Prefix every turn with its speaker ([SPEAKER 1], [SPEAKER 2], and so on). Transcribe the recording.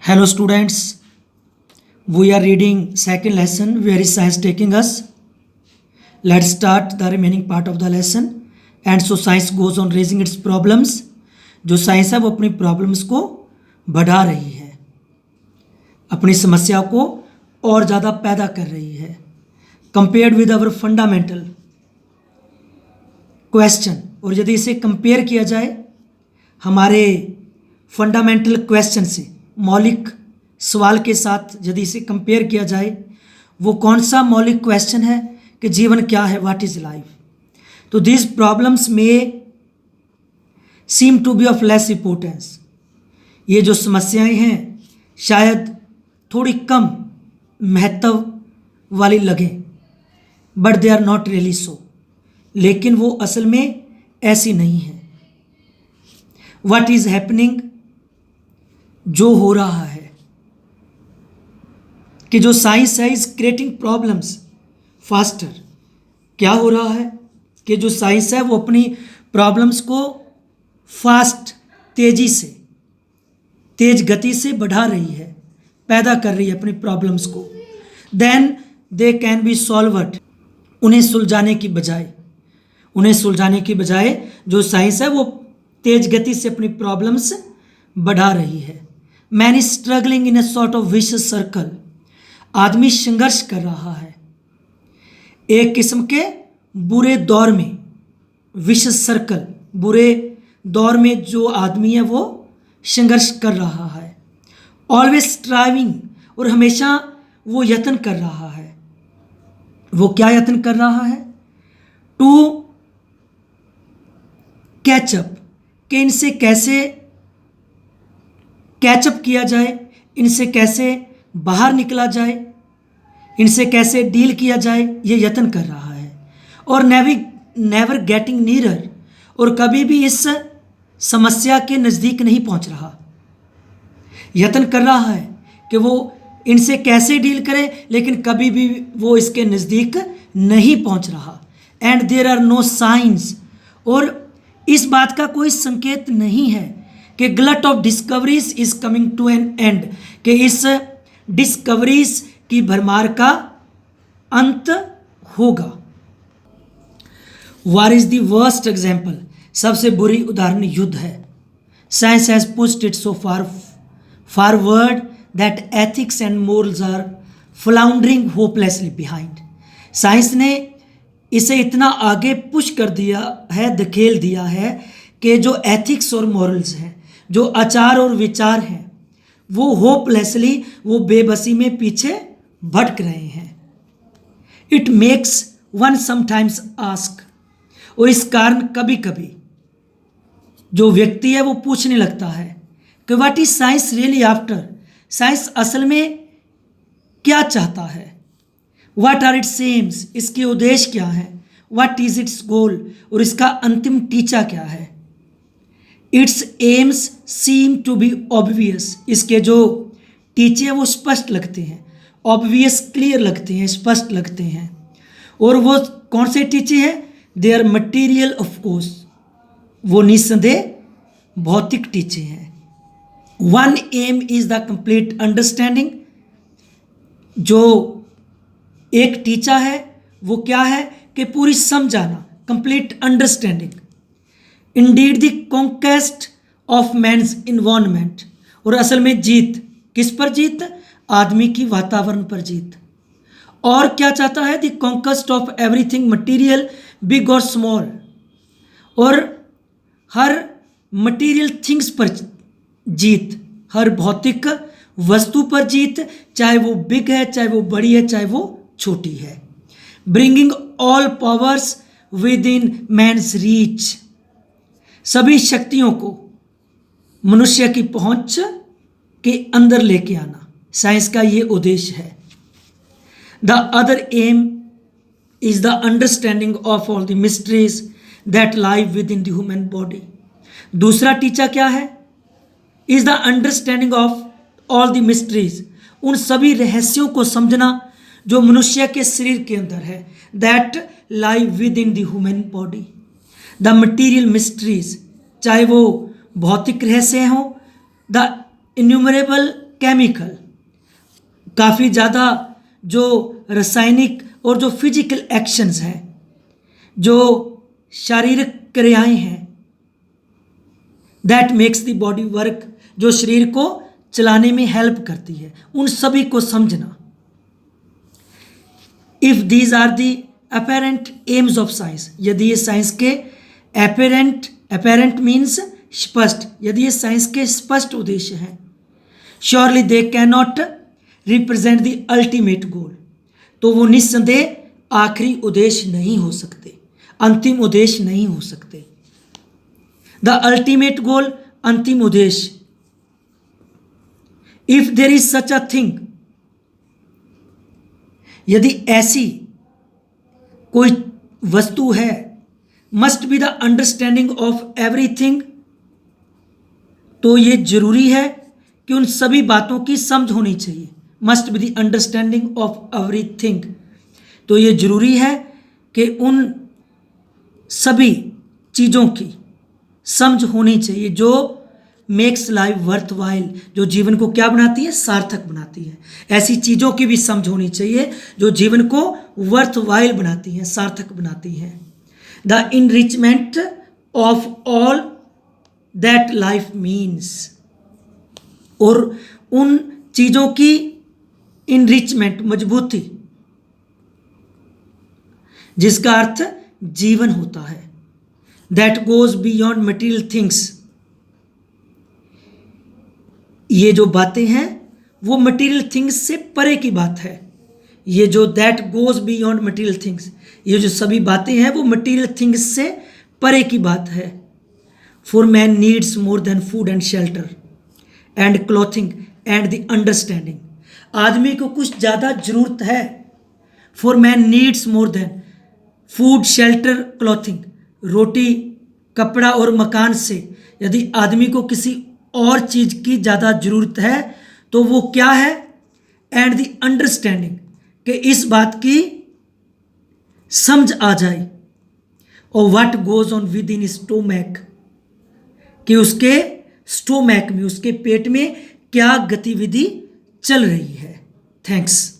[SPEAKER 1] Hello students, we are reading second lesson where is science taking us. Let's start the remaining part of the lesson. And so science goes on raising its problems. जो science है वो अपनी problems को बढ़ा रही है, अपनी समस्या को और ज़्यादा पैदा कर रही है compared with our fundamental question. और यदि इसे कंपेयर किया जाए हमारे फंडामेंटल क्वेश्चन से, मौलिक सवाल के साथ यदि इसे कंपेयर किया जाए, वो कौन सा मौलिक क्वेश्चन है कि जीवन क्या है, व्हाट इज़ लाइफ। तो दीज प्रॉब्लम्स में seem to be of less importance. ये जो समस्याएं हैं शायद थोड़ी कम महत्व वाली लगें, but they are not really so. लेकिन वो असल में ऐसी नहीं है। व्हाट इज़ हैपनिंग, जो हो रहा है कि जो साइंस है इज क्रिएटिंग प्रॉब्लम्स फास्टर। क्या हो रहा है कि जो साइंस है वो अपनी प्रॉब्लम्स को फास्ट, तेजी से, तेज गति से बढ़ा रही है, पैदा कर रही है अपनी प्रॉब्लम्स को। Then they can be solved. उन्हें सुलझाने की बजाय जो साइंस है वो तेज गति से अपनी प्रॉब्लम्स बढ़ा रही है। Man is struggling in a sort of vicious circle. आदमी संघर्ष कर रहा है एक किस्म के बुरे दौर में। विशियस सर्कल, बुरे दौर में जो आदमी है वो संघर्ष कर रहा है। ऑलवेज स्ट्राइविंग, और हमेशा वो यत्न कर रहा है। वो क्या यत्न कर रहा है? टू कैचअप, कि इनसे कैसे कैचअप किया जाए, इनसे कैसे बाहर निकला जाए, इनसे कैसे डील किया जाए, ये यत्न कर रहा है। और नेवर गेटिंग नीरर, और कभी भी इस समस्या के नज़दीक नहीं पहुंच रहा। यत्न कर रहा है कि वो इनसे कैसे डील करे, लेकिन कभी भी वो इसके नज़दीक नहीं पहुंच रहा। And there are no science, और इस बात का कोई संकेत नहीं है कि glut of discoveries is coming to an end, कि इस डिस्कवरीज की भरमार का अंत होगा। War is the worst example, सबसे बुरी उदाहरण युद्ध है। Science has pushed it so forward that ethics and morals are floundering hopelessly behind. Science ने इसे इतना आगे पुश कर दिया है, धकेल दिया है कि जो एथिक्स और मॉरल्स हैं, जो आचार और विचार हैं, वो होपलेसली, वो बेबसी में पीछे भटक रहे हैं। It makes one sometimes ask, और इस कारण कभी कभी जो व्यक्ति है वो पूछने लगता है कि what is science really after. Science असल में क्या चाहता है? व्हाट आर इट्स एम्स, इसके उद्देश्य क्या है? व्हाट इज इट्स गोल, और इसका अंतिम टीचा क्या है? Its aims seem to be obvious, इसके जो टीचे हैं वो स्पष्ट लगते हैं। ऑब्वियस, क्लियर लगते हैं, स्पष्ट लगते हैं। और वो कौन से टीचे हैं? They are material of course, वो निस्संदेह भौतिक टीचे हैं। One aim is the complete understanding, जो एक टीचा है वो क्या है कि पूरी समझ आना, complete understanding. Indeed the conquest of man's environment, और असल में जीत किस पर? जीत आदमी की वातावरण पर जीत। और क्या चाहता है? The conquest of everything material, big और स्मॉल, और हर मटीरियल थिंग्स पर जीत, हर भौतिक वस्तु पर जीत, चाहे वो बिग है, चाहे वो बड़ी है, चाहे वो छोटी है। Bringing all powers within man's reach, सभी शक्तियों को मनुष्य की पहुंच के अंदर लेके आना, साइंस का ये उद्देश्य है। The other aim is the understanding of all the mysteries that live within the human body. दूसरा टीचा क्या है? Is the understanding of all the mysteries, उन सभी रहस्यों को समझना जो मनुष्य के शरीर के अंदर है। That live within the human body, the material mysteries, चाहे वो भौतिक रहस्य हों, द इन्यूमरेबल केमिकल, काफ़ी ज़्यादा जो रासायनिक और जो फिजिकल एक्शंस हैं, जो शारीरिक क्रियाएं हैं, that makes the body work, जो शरीर को चलाने में हेल्प करती है, उन सभी को समझना। If these are the apparent aims of science, यदि ये साइंस के अपेरेंट मीन्स स्पष्ट, यदि ये साइंस के स्पष्ट उद्देश्य हैं, surely they can not represent the ultimate goal, तो वो निस्संदेह आखिरी उद्देश्य नहीं हो सकते, अंतिम उद्देश्य नहीं हो सकते। द अल्टीमेट गोल, अंतिम उद्देश्य। If there is such a thing, यदि ऐसी कोई वस्तु है, must be the understanding of everything, तो ये जरूरी है कि उन सभी बातों की समझ होनी चाहिए। Must be the understanding of everything, तो ये जरूरी है कि उन सभी चीज़ों की समझ होनी चाहिए जो मेक्स लाइफ वर्थ वाइल, जो जीवन को क्या बनाती है, सार्थक बनाती है। ऐसी चीज़ों की भी समझ होनी चाहिए जो जीवन को वर्थ वाइल बनाती हैं, सार्थक बनाती हैं। The enrichment of all that life means, और उन चीज़ों की इनरिचमेंट, मजबूती, जिसका अर्थ जीवन होता है। That goes beyond material things, ये जो बातें हैं वो मटीरियल थिंग्स से परे की बात है। ये जो that goes beyond material things, ये जो सभी बातें हैं वो मटीरियल थिंग्स से परे की बात है। For man needs more than food and shelter and clothing and the understanding, आदमी को कुछ ज़्यादा जरूरत है। For man needs more than food shelter clothing, रोटी कपड़ा और मकान से यदि आदमी को किसी और चीज़ की ज़्यादा ज़रूरत है तो वो क्या है, एंड द अंडरस्टैंडिंग, कि इस बात की समझ आ जाए। और what goes on with in stomach, कि उसके स्टोमैक में, उसके पेट में क्या गतिविधि चल रही है। थैंक्स।